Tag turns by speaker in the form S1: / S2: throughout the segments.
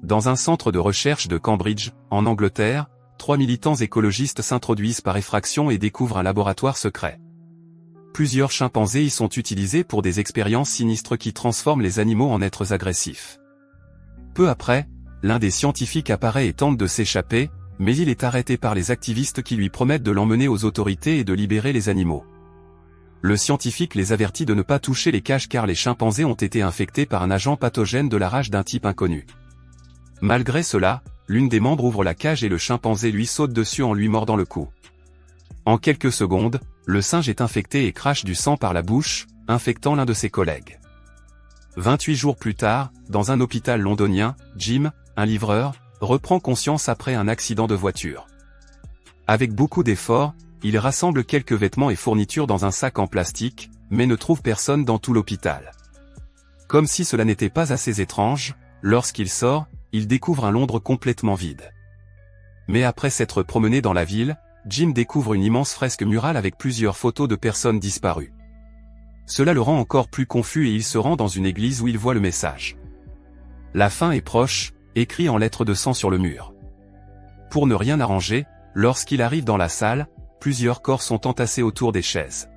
S1: Dans un centre de recherche de Cambridge, en Angleterre, 3 militants écologistes s'introduisent par effraction et découvrent un laboratoire secret. Plusieurs chimpanzés y sont utilisés pour des expériences sinistres qui transforment les animaux en êtres agressifs. Peu après, l'un des scientifiques apparaît et tente de s'échapper, mais il est arrêté par les activistes qui lui promettent de l'emmener aux autorités et de libérer les animaux. Le scientifique les avertit de ne pas toucher les cages car les chimpanzés ont été infectés par un agent pathogène de la rage d'un type inconnu. Malgré cela, l'une des membres ouvre la cage et le chimpanzé lui saute dessus en lui mordant le cou. En quelques secondes, le singe est infecté et crache du sang par la bouche, infectant l'un de ses collègues. 28 jours plus tard, dans un hôpital londonien, Jim, un livreur, reprend conscience après un accident de voiture. Avec beaucoup d'efforts, il rassemble quelques vêtements et fournitures dans un sac en plastique, mais ne trouve personne dans tout l'hôpital. Comme si cela n'était pas assez étrange, lorsqu'il sort, il découvre un Londres complètement vide. Mais après s'être promené dans la ville, Jim découvre une immense fresque murale avec plusieurs photos de personnes disparues. Cela le rend encore plus confus et il se rend dans une église où il voit le message. La fin est proche, écrit en lettres de sang sur le mur. Pour ne rien arranger, lorsqu'il arrive dans la salle, plusieurs corps sont entassés autour des chaises.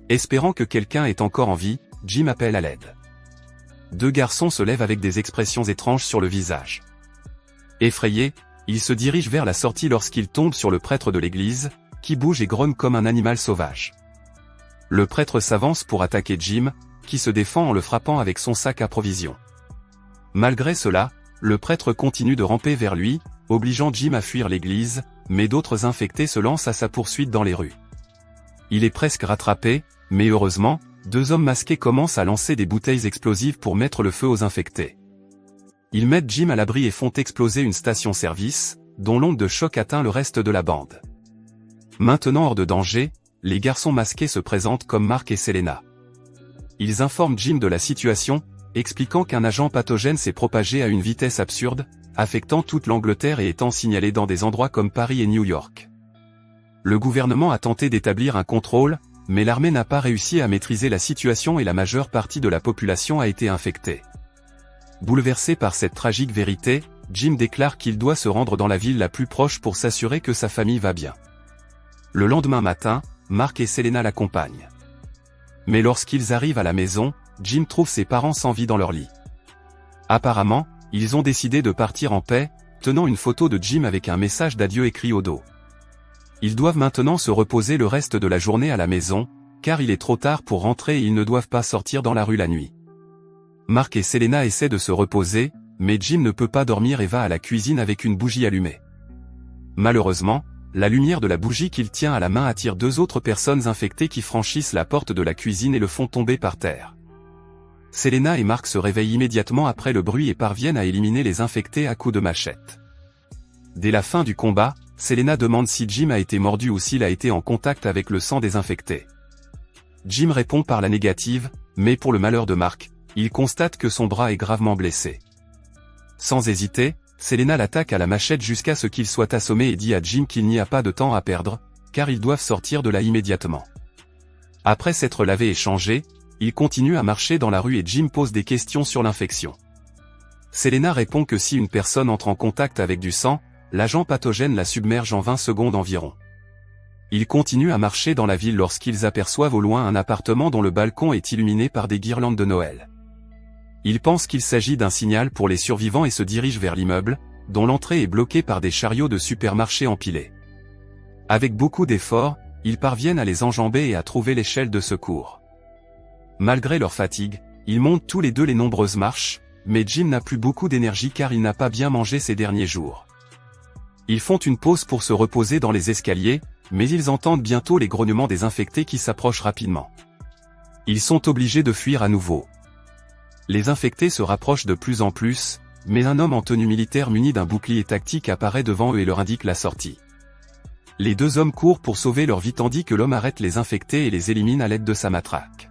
S1: Espérant que quelqu'un est encore en vie, Jim appelle à l'aide. 2 garçons se lèvent avec des expressions étranges sur le visage. Effrayé, il se dirige vers la sortie lorsqu'il tombe sur le prêtre de l'église, qui bouge et grogne comme un animal sauvage. Le prêtre s'avance pour attaquer Jim, qui se défend en le frappant avec son sac à provisions. Malgré cela, le prêtre continue de ramper vers lui, obligeant Jim à fuir l'église, mais d'autres infectés se lancent à sa poursuite dans les rues. Il est presque rattrapé, mais heureusement, 2 hommes masqués commencent à lancer des bouteilles explosives pour mettre le feu aux infectés. Ils mettent Jim à l'abri et font exploser une station-service, dont l'onde de choc atteint le reste de la bande. Maintenant hors de danger, les garçons masqués se présentent comme Mark et Selena. Ils informent Jim de la situation, expliquant qu'un agent pathogène s'est propagé à une vitesse absurde, affectant toute l'Angleterre et étant signalé dans des endroits comme Paris et New York. Le gouvernement a tenté d'établir un contrôle, mais l'armée n'a pas réussi à maîtriser la situation et la majeure partie de la population a été infectée. Bouleversé par cette tragique vérité, Jim déclare qu'il doit se rendre dans la ville la plus proche pour s'assurer que sa famille va bien. Le lendemain matin, Mark et Selena l'accompagnent. Mais lorsqu'ils arrivent à la maison, Jim trouve ses parents sans vie dans leur lit. Apparemment, ils ont décidé de partir en paix, tenant une photo de Jim avec un message d'adieu écrit au dos. Ils doivent maintenant se reposer le reste de la journée à la maison, car il est trop tard pour rentrer et ils ne doivent pas sortir dans la rue la nuit. Mark et Selena essaient de se reposer, mais Jim ne peut pas dormir et va à la cuisine avec une bougie allumée. Malheureusement, la lumière de la bougie qu'il tient à la main attire 2 autres personnes infectées qui franchissent la porte de la cuisine et le font tomber par terre. Selena et Mark se réveillent immédiatement après le bruit et parviennent à éliminer les infectés à coups de machette. Dès la fin du combat, Selena demande si Jim a été mordu ou s'il a été en contact avec le sang des infectés. Jim répond par la négative, mais pour le malheur de Mark, il constate que son bras est gravement blessé. Sans hésiter, Selena l'attaque à la machette jusqu'à ce qu'il soit assommé et dit à Jim qu'il n'y a pas de temps à perdre, car ils doivent sortir de là immédiatement. Après s'être lavé et changé, il continue à marcher dans la rue et Jim pose des questions sur l'infection. Selena répond que si une personne entre en contact avec du sang, l'agent pathogène la submerge en 20 secondes environ. Ils continuent à marcher dans la ville lorsqu'ils aperçoivent au loin un appartement dont le balcon est illuminé par des guirlandes de Noël. Ils pensent qu'il s'agit d'un signal pour les survivants et se dirigent vers l'immeuble, dont l'entrée est bloquée par des chariots de supermarché empilés. Avec beaucoup d'efforts, ils parviennent à les enjamber et à trouver l'échelle de secours. Malgré leur fatigue, ils montent tous les 2 les nombreuses marches, mais Jim n'a plus beaucoup d'énergie car il n'a pas bien mangé ces derniers jours. Ils font une pause pour se reposer dans les escaliers, mais ils entendent bientôt les grognements des infectés qui s'approchent rapidement. Ils sont obligés de fuir à nouveau. Les infectés se rapprochent de plus en plus, mais un homme en tenue militaire muni d'un bouclier tactique apparaît devant eux et leur indique la sortie. Les 2 hommes courent pour sauver leur vie tandis que l'homme arrête les infectés et les élimine à l'aide de sa matraque.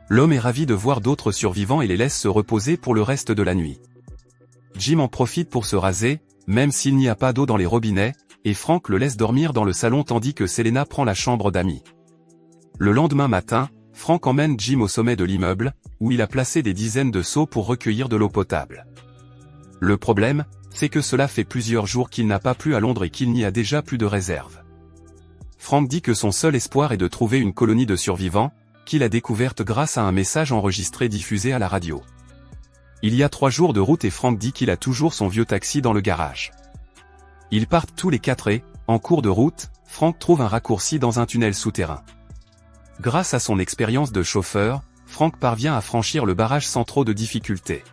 S1: L'homme est ravi de voir d'autres survivants et les laisse se reposer pour le reste de la nuit. Jim en profite pour se raser, même s'il n'y a pas d'eau dans les robinets, et Frank le laisse dormir dans le salon tandis que Selena prend la chambre d'amis. Le lendemain matin, Frank emmène Jim au sommet de l'immeuble, où il a placé des dizaines de seaux pour recueillir de l'eau potable. Le problème, c'est que cela fait plusieurs jours qu'il n'a pas plu à Londres et qu'il n'y a déjà plus de réserve. Frank dit que son seul espoir est de trouver une colonie de survivants, qu'il a découverte grâce à un message enregistré diffusé à la radio. Il y a 3 jours de route et Frank dit qu'il a toujours son vieux taxi dans le garage. Ils partent tous les 4 et, en cours de route, Frank trouve un raccourci dans un tunnel souterrain. Grâce à son expérience de chauffeur, Frank parvient à franchir le barrage sans trop de difficultés.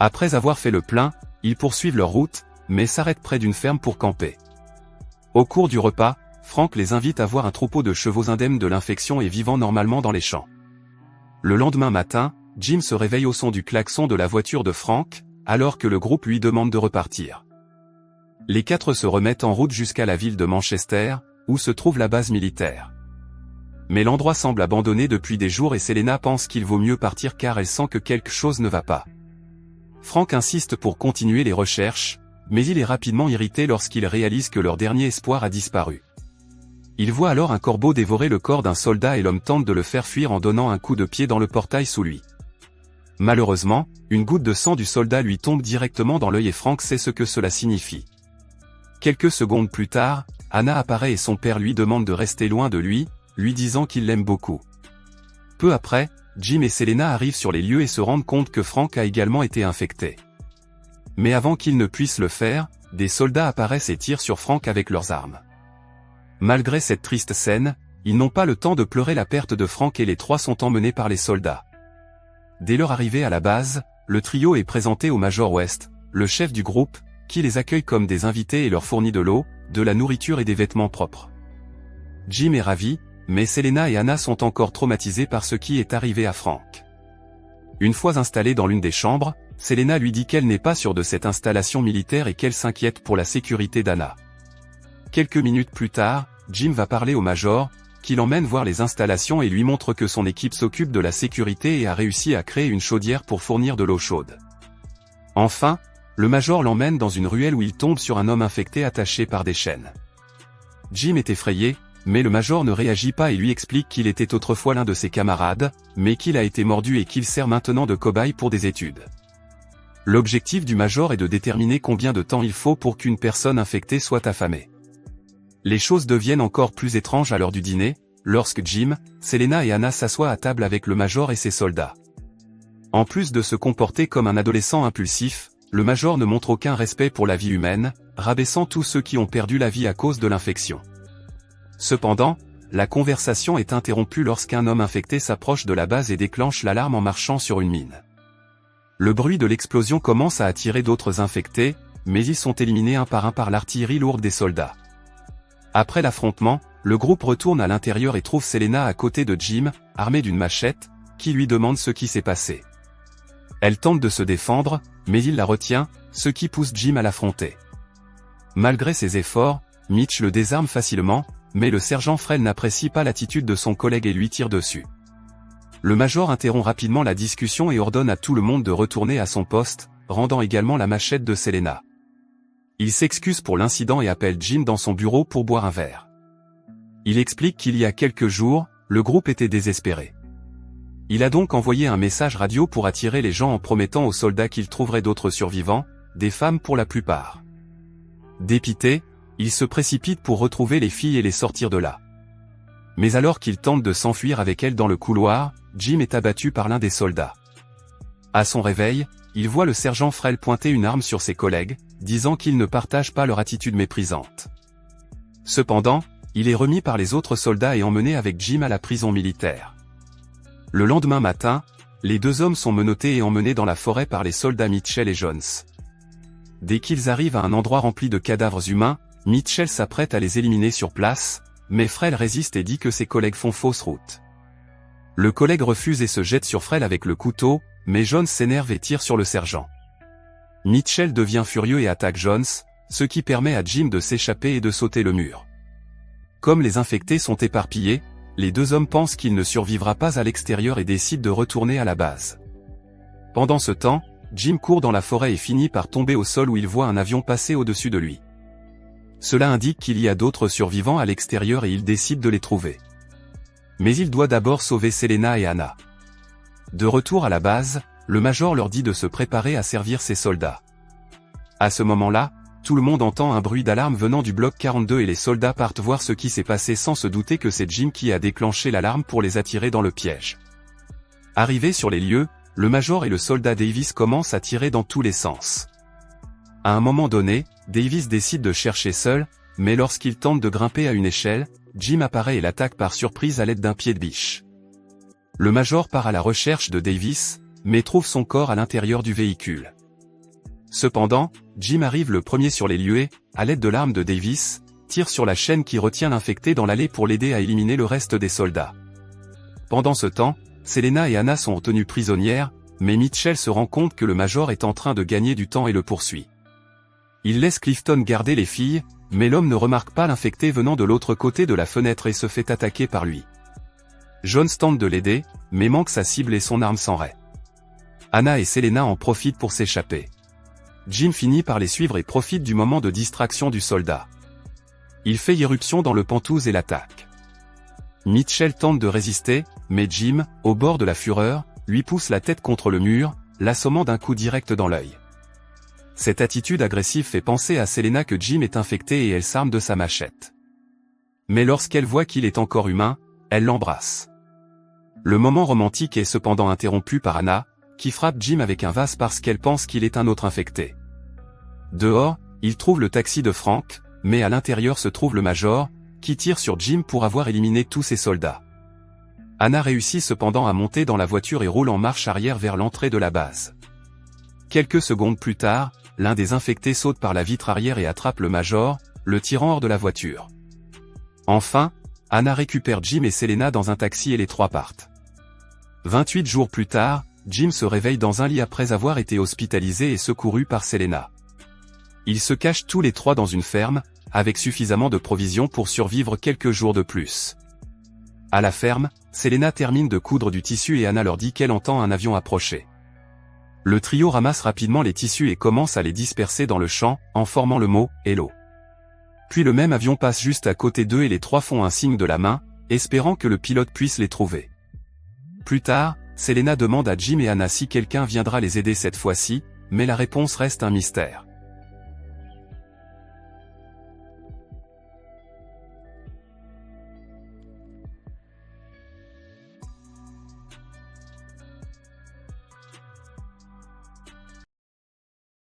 S1: Après avoir fait le plein, ils poursuivent leur route, mais s'arrêtent près d'une ferme pour camper. Au cours du repas, Frank les invite à voir un troupeau de chevaux indemnes de l'infection et vivant normalement dans les champs. Le lendemain matin, Jim se réveille au son du klaxon de la voiture de Frank, alors que le groupe lui demande de repartir. Les 4 se remettent en route jusqu'à la ville de Manchester, où se trouve la base militaire. Mais l'endroit semble abandonné depuis des jours et Selena pense qu'il vaut mieux partir car elle sent que quelque chose ne va pas. Frank insiste pour continuer les recherches, mais il est rapidement irrité lorsqu'il réalise que leur dernier espoir a disparu. Il voit alors un corbeau dévorer le corps d'un soldat et l'homme tente de le faire fuir en donnant un coup de pied dans le portail sous lui. Malheureusement, une goutte de sang du soldat lui tombe directement dans l'œil et Frank sait ce que cela signifie. Quelques secondes plus tard, Anna apparaît et son père lui demande de rester loin de lui disant qu'il l'aime beaucoup. Peu après, Jim et Selena arrivent sur les lieux et se rendent compte que Frank a également été infecté. Mais avant qu'ils ne puissent le faire, des soldats apparaissent et tirent sur Frank avec leurs armes. Malgré cette triste scène, ils n'ont pas le temps de pleurer la perte de Frank et les 3 sont emmenés par les soldats. Dès leur arrivée à la base, le trio est présenté au Major West, le chef du groupe, qui les accueille comme des invités et leur fournit de l'eau, de la nourriture et des vêtements propres. Jim est ravi, mais Selena et Anna sont encore traumatisées par ce qui est arrivé à Frank. Une fois installée dans l'une des chambres, Selena lui dit qu'elle n'est pas sûre de cette installation militaire et qu'elle s'inquiète pour la sécurité d'Anna. Quelques minutes plus tard, Jim va parler au Major, qui l'emmène voir les installations et lui montre que son équipe s'occupe de la sécurité et a réussi à créer une chaudière pour fournir de l'eau chaude. Enfin, le Major l'emmène dans une ruelle où il tombe sur un homme infecté attaché par des chaînes. Jim est effrayé, mais le Major ne réagit pas et lui explique qu'il était autrefois l'un de ses camarades, mais qu'il a été mordu et qu'il sert maintenant de cobaye pour des études. L'objectif du Major est de déterminer combien de temps il faut pour qu'une personne infectée soit affamée. Les choses deviennent encore plus étranges à l'heure du dîner, lorsque Jim, Selena et Anna s'assoient à table avec le Major et ses soldats. En plus de se comporter comme un adolescent impulsif, le Major ne montre aucun respect pour la vie humaine, rabaissant tous ceux qui ont perdu la vie à cause de l'infection. Cependant, la conversation est interrompue lorsqu'un homme infecté s'approche de la base et déclenche l'alarme en marchant sur une mine. Le bruit de l'explosion commence à attirer d'autres infectés, mais ils sont éliminés un par l'artillerie lourde des soldats. Après l'affrontement, le groupe retourne à l'intérieur et trouve Selena à côté de Jim, armée d'une machette, qui lui demande ce qui s'est passé. Elle tente de se défendre, mais il la retient, ce qui pousse Jim à l'affronter. Malgré ses efforts, Mitch le désarme facilement, mais le sergent Frel n'apprécie pas l'attitude de son collègue et lui tire dessus. Le Major interrompt rapidement la discussion et ordonne à tout le monde de retourner à son poste, rendant également la machette de Selena. Il s'excuse pour l'incident et appelle Jim dans son bureau pour boire un verre. Il explique qu'il y a quelques jours, le groupe était désespéré. Il a donc envoyé un message radio pour attirer les gens en promettant aux soldats qu'ils trouveraient d'autres survivants, des femmes pour la plupart. Dépité, il se précipite pour retrouver les filles et les sortir de là. Mais alors qu'il tente de s'enfuir avec elles dans le couloir, Jim est abattu par l'un des soldats. À son réveil, il voit le sergent Frel pointer une arme sur ses collègues, disant qu'il ne partage pas leur attitude méprisante. Cependant, il est remis par les autres soldats et emmené avec Jim à la prison militaire. Le lendemain matin, les 2 hommes sont menottés et emmenés dans la forêt par les soldats Mitchell et Jones. Dès qu'ils arrivent à un endroit rempli de cadavres humains, Mitchell s'apprête à les éliminer sur place, mais Frel résiste et dit que ses collègues font fausse route. Le collègue refuse et se jette sur Frel avec le couteau, mais Jones s'énerve et tire sur le sergent. Mitchell devient furieux et attaque Jones, ce qui permet à Jim de s'échapper et de sauter le mur. Comme les infectés sont éparpillés, les 2 hommes pensent qu'il ne survivra pas à l'extérieur et décident de retourner à la base. Pendant ce temps, Jim court dans la forêt et finit par tomber au sol où il voit un avion passer au-dessus de lui. Cela indique qu'il y a d'autres survivants à l'extérieur et il décide de les trouver. Mais il doit d'abord sauver Selena et Anna. De retour à la base, le Major leur dit de se préparer à servir ses soldats. À ce moment-là, tout le monde entend un bruit d'alarme venant du bloc 42 et les soldats partent voir ce qui s'est passé sans se douter que c'est Jim qui a déclenché l'alarme pour les attirer dans le piège. Arrivés sur les lieux, le major et le soldat Davis commencent à tirer dans tous les sens. À un moment donné, Davis décide de chercher seul, mais lorsqu'il tente de grimper à une échelle, Jim apparaît et l'attaque par surprise à l'aide d'un pied de biche. Le major part à la recherche de Davis, mais trouve son corps à l'intérieur du véhicule. Cependant, Jim arrive le premier sur les lieux et, à l'aide de l'arme de Davis, tire sur la chaîne qui retient l'infecté dans l'allée pour l'aider à éliminer le reste des soldats. Pendant ce temps, Selena et Anna sont tenues prisonnières, mais Mitchell se rend compte que le major est en train de gagner du temps et le poursuit. Il laisse Clifton garder les filles, mais l'homme ne remarque pas l'infecté venant de l'autre côté de la fenêtre et se fait attaquer par lui. Jones tente de l'aider, mais manque sa cible et son arme s'enraye. Anna et Selena en profitent pour s'échapper. Jim finit par les suivre et profite du moment de distraction du soldat. Il fait irruption dans le Penthouse et l'attaque. Mitchell tente de résister, mais Jim, au bord de la fureur, lui pousse la tête contre le mur, l'assommant d'un coup direct dans l'œil. Cette attitude agressive fait penser à Selena que Jim est infecté et elle s'arme de sa machette. Mais lorsqu'elle voit qu'il est encore humain, elle l'embrasse. Le moment romantique est cependant interrompu par Anna, qui frappe Jim avec un vase parce qu'elle pense qu'il est un autre infecté. Dehors, il trouve le taxi de Frank, mais à l'intérieur se trouve le major, qui tire sur Jim pour avoir éliminé tous ses soldats. Anna réussit cependant à monter dans la voiture et roule en marche arrière vers l'entrée de la base. Quelques secondes plus tard, l'un des infectés saute par la vitre arrière et attrape le major, le tirant hors de la voiture. Enfin, Anna récupère Jim et Selena dans un taxi et les trois partent. 28 jours plus tard, Jim se réveille dans un lit après avoir été hospitalisé et secouru par Selena. Ils se cachent tous les trois dans une ferme, avec suffisamment de provisions pour survivre quelques jours de plus. À la ferme, Selena termine de coudre du tissu et Anna leur dit qu'elle entend un avion approcher. Le trio ramasse rapidement les tissus et commence à les disperser dans le champ, en formant le mot « Hello ». Puis le même avion passe juste à côté d'eux et les trois font un signe de la main, espérant que le pilote puisse les trouver. Plus tard, Selena demande à Jim et Anna si quelqu'un viendra les aider cette fois-ci, mais la réponse reste un mystère.